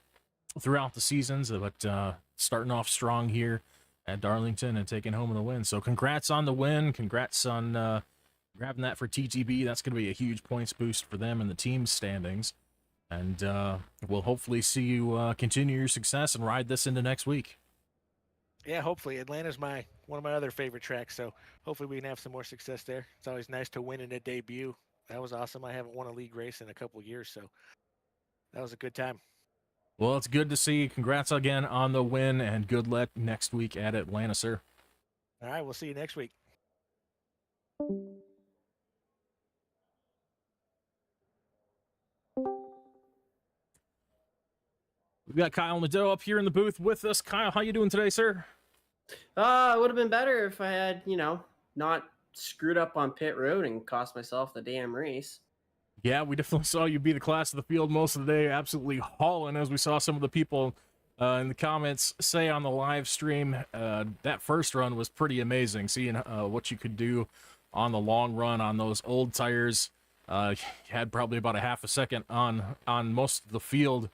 throughout the seasons, but starting off strong here at Darlington and taking home the win. So congrats on the win. Congrats on grabbing that for TTB. That's going to be a huge points boost for them in the team standings. And we'll hopefully see you continue your success and ride this into next week. Yeah, hopefully. Atlanta's one of my other favorite tracks, so hopefully we can have some more success there. It's always nice to win in a debut. That was awesome. I haven't won a league race in a couple years, so that was a good time. Well, it's good to see. Congrats again on the win, and good luck next week at Atlanta, sir. All right, we'll see you next week. We've got Kyle Nadeau up here in the booth with us. Kyle, how you doing today, sir? It would have been better if I had, not screwed up on pit road and cost myself the damn race. Yeah, we definitely saw you be the class of the field most of the day, absolutely hauling, as we saw some of the people in the comments say on the live stream. That first run was pretty amazing, seeing what you could do on the long run on those old tires. You had probably about a half a second on most of the field.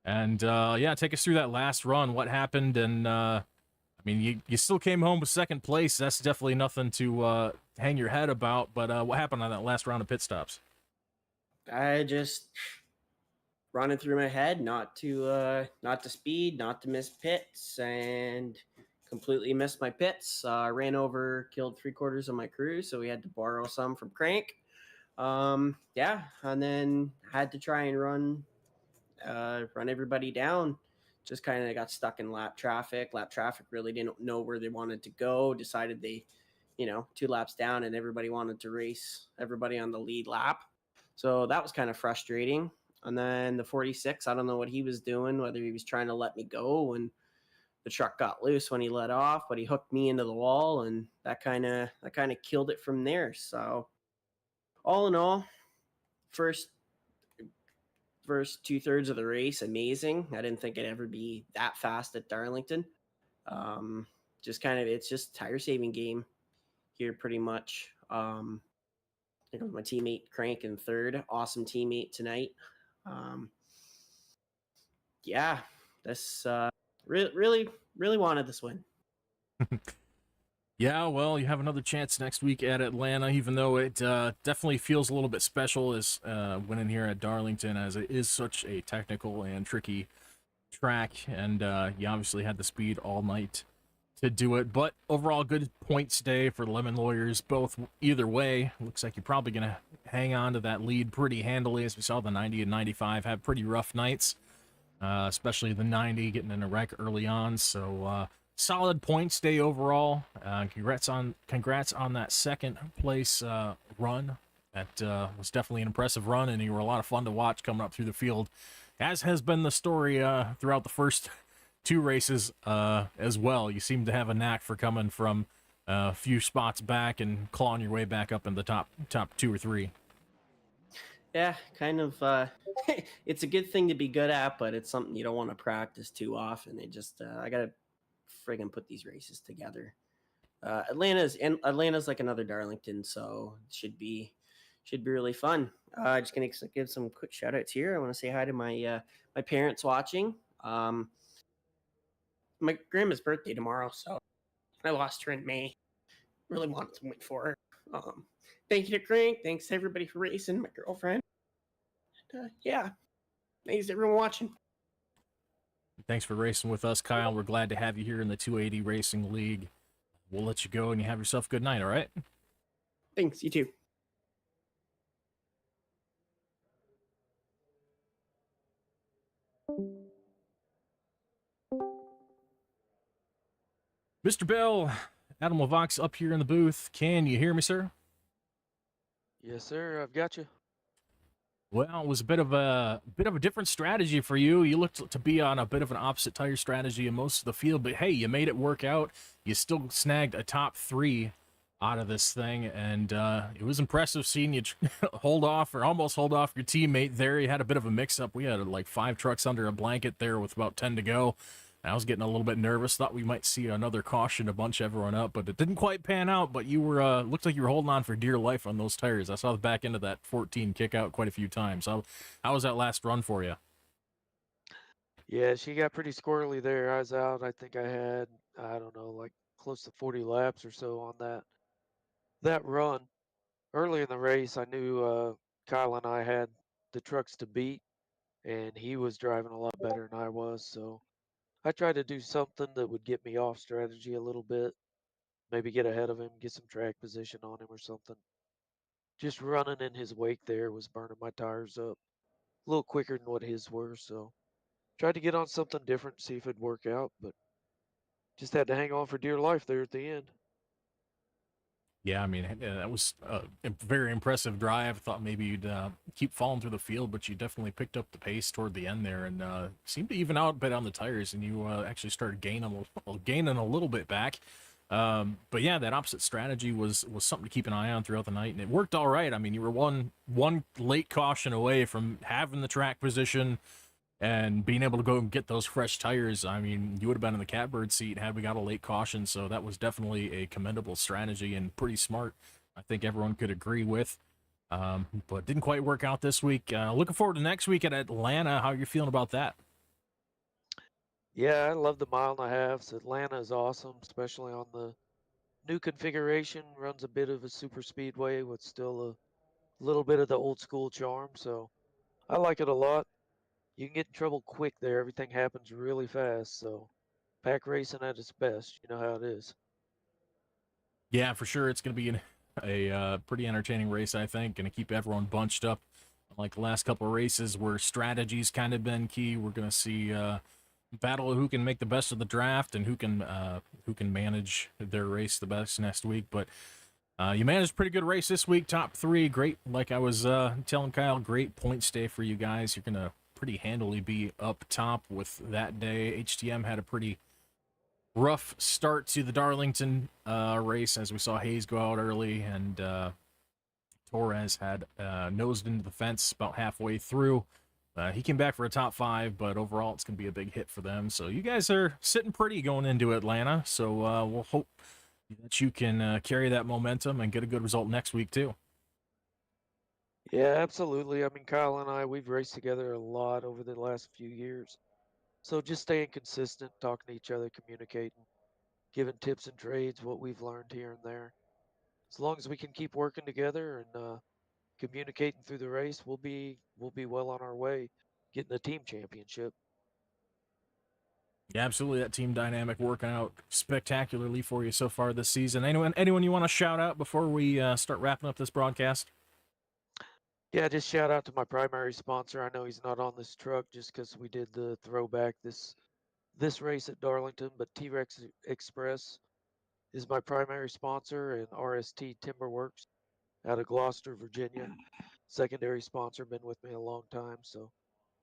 And yeah, take us through that last run. What happened? And I mean, you still came home with second place. That's definitely nothing to hang your head about. But what happened on that last round of pit stops? I just running through my head not to speed, not to miss pits, and completely missed my pits. Ran over, killed 3/4 of my crew, so we had to borrow some from Crank. Yeah, and then had to try and run everybody down. Just kind of got stuck in lap traffic. Lap traffic really didn't know where they wanted to go. Decided they, 2 laps down, and everybody wanted to race everybody on the lead lap. So that was kind of frustrating. And then the 46, I don't know what he was doing, whether he was trying to let me go when the truck got loose when he let off, but he hooked me into the wall, and that kind of killed it from there. So all in all, first 2/3 of the race, amazing. I didn't think it'd ever be that fast at Darlington. It's just tire saving game here pretty much. I think my teammate Crank in third, awesome teammate tonight. Yeah, this really wanted this win. Yeah, well, you have another chance next week at Atlanta, even though it definitely feels a little bit special as winning here at Darlington, as it is such a technical and tricky track, and you obviously had the speed all night to do it. But overall, good points day for the Lemon Lawyers, both either way. Looks like you're probably going to hang on to that lead pretty handily, as we saw the 90 and 95 have pretty rough nights, especially the 90 getting in a wreck early on. So solid points day overall. Congrats on that second place run. That was definitely an impressive run, and you were a lot of fun to watch coming up through the field, as has been the story throughout the first 2 races as well. You seem to have a knack for coming from a few spots back and clawing your way back up in the top 2 or 3. Yeah, kind of. It's a good thing to be good at, but it's something you don't want to practice too often. I gotta friggin' put these races together. Atlanta's like another Darlington, so it should be really fun. Just gonna give some quick shout outs here. I want to say hi to my my parents watching. My grandma's birthday tomorrow, so I lost her in May. Really wanted to win for her. Thank you to Crank. Thanks to everybody for racing. My girlfriend. Yeah. Thanks everyone watching. Thanks for racing with us, Kyle. We're glad to have you here in the 280 Racing League. We'll let you go and you have yourself a good night, all right? Thanks, you too. Mr. Bell, Adam Levox up here in the booth. Can you hear me, sir? Yes, sir. I've got you. Well, it was a bit of a different strategy for you. You looked to be on a bit of an opposite tire strategy in most of the field, but hey, you made it work out. You still snagged a top 3 out of this thing, and it was impressive seeing you hold off or almost hold off your teammate there. You had a bit of a mix-up. We had like 5 trucks under a blanket there with about 10 to go. I was getting a little bit nervous. Thought we might see another caution to bunch everyone up, but it didn't quite pan out. But you were looked like you were holding on for dear life on those tires. I saw the back end of that 14 kick out quite a few times. How was that last run for you? Yeah, she got pretty squirrely there. I was out. I think I had, I don't know, like close to 40 laps or so on that run. Early in the race, I knew Kyle and I had the trucks to beat, and he was driving a lot better than I was. So I tried to do something that would get me off strategy a little bit, maybe get ahead of him, get some track position on him or something. Just running in his wake there was burning my tires up a little quicker than what his were. So tried to get on something different, see if it'd work out, but just had to hang on for dear life there at the end. Yeah, I mean, that was a very impressive drive. Thought maybe you'd keep falling through the field, but you definitely picked up the pace toward the end there and seemed to even out a bit on the tires, and you actually started gaining a little bit back. But yeah, that opposite strategy was something to keep an eye on throughout the night, and it worked all right. I mean, you were one late caution away from having the track position and being able to go and get those fresh tires. I mean, you would have been in the catbird seat had we got a late caution, so that was definitely a commendable strategy and pretty smart. I think everyone could agree with. But didn't quite work out this week. Looking forward to next week at Atlanta. How are you feeling about that? Yeah, I love the 1.5 miles. Atlanta is awesome, especially on the new configuration. Runs a bit of a super speedway with still a little bit of the old school charm. So I like it a lot. You can get in trouble quick there. Everything happens really fast. So pack racing at its best. You know how it is. Yeah, for sure. It's going to be a pretty entertaining race, I think. Going to keep everyone bunched up. Like the last couple of races where strategy's kind of been key. We're going to see battle of who can make the best of the draft and who can manage their race the best next week. But you managed a pretty good race this week. Top 3, great. Like I was telling Kyle, great point stay for you guys. You're going to pretty handily be up top with that day. HTM had a pretty rough start to the Darlington race as we saw Hayes go out early, and Torres had nosed into the fence about halfway through. He came back for a top 5, but overall it's going to be a big hit for them. So you guys are sitting pretty going into Atlanta, so we'll hope that you can carry that momentum and get a good result next week too. Yeah, absolutely. I mean, Kyle and I, we've raced together a lot over the last few years. So just staying consistent, talking to each other, communicating, giving tips and trades, what we've learned here and there. As long as we can keep working together and communicating through the race, we'll be well on our way getting the team championship. Yeah, absolutely. That team dynamic working out spectacularly for you so far this season. Anyone you want to shout out before we start wrapping up this broadcast? Yeah, just shout out to my primary sponsor. I know he's not on this truck just because we did the throwback this race at Darlington, but T-Rex Express is my primary sponsor, and RST Timberworks out of Gloucester, Virginia. Secondary sponsor, been with me a long time. So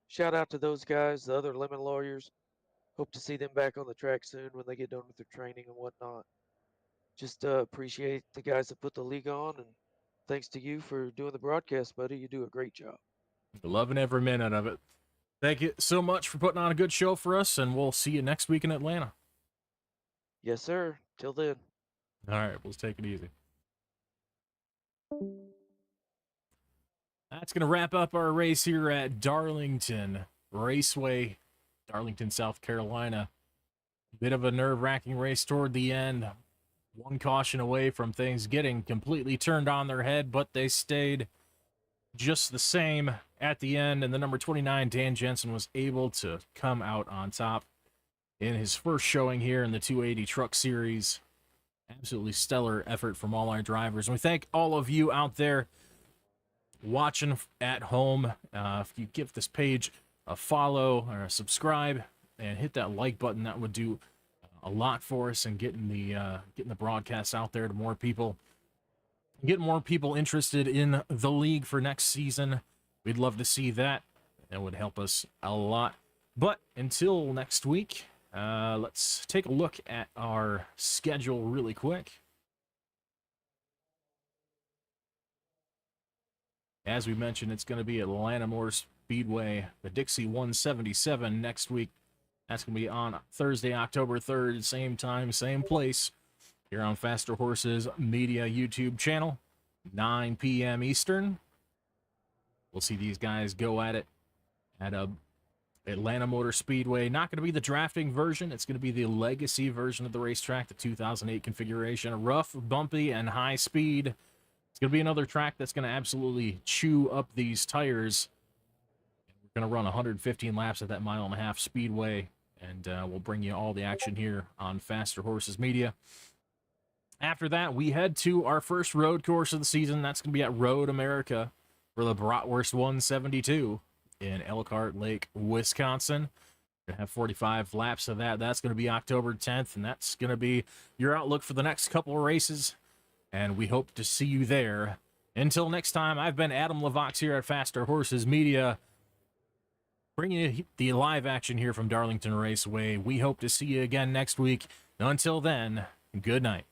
shout out to those guys, the other lemon lawyers. Hope to see them back on the track soon when they get done with their training and whatnot. Just appreciate the guys that put the league on, and thanks to you for doing the broadcast, buddy. You do a great job. Loving every minute of it. Thank you so much for putting on a good show for us, and we'll see you next week in Atlanta. Yes, sir. Till then. All right, let's take it easy. That's going to wrap up our race here at Darlington Raceway, Darlington, South Carolina. Bit of a nerve-wracking race toward the end. One caution away from things getting completely turned on their head, but they stayed just the same at the end, and the number 29, Dan Jensen, was able to come out on top in his first showing here in the 280 Truck Series. Absolutely stellar effort from all our drivers. And we thank all of you out there watching at home. If you give this page a follow or a subscribe and hit that like button, that would do a lot for us and getting the broadcast out there to more people. Get more people interested in the league for next season. We'd love to see that. That would help us a lot. But until next week, let's take a look at our schedule really quick. As we mentioned, it's going to be at Atlanta Motor Speedway, the Dixie 177 next week. That's going to be on Thursday, October 3rd, same time, same place, here on Faster Horses Media YouTube channel, 9 p.m. Eastern. We'll see these guys go at it at Atlanta Motor Speedway. Not going to be the drafting version. It's going to be the legacy version of the racetrack, the 2008 configuration. Rough, bumpy, and high speed. It's going to be another track that's going to absolutely chew up these tires. We're going to run 115 laps at that 1.5 mile speedway, and we'll bring you all the action here on Faster Horses Media. After that, we head to our first road course of the season. That's going to be at Road America for the Bratwurst 172 in Elkhart Lake, Wisconsin. We're going to have 45 laps of that. That's going to be October 10th, and that's going to be your outlook for the next couple of races, and we hope to see you there. Until next time, I've been Adam Lavox here at Faster Horses Media, bringing you the live action here from Darlington Raceway. We hope to see you again next week. Until then, good night.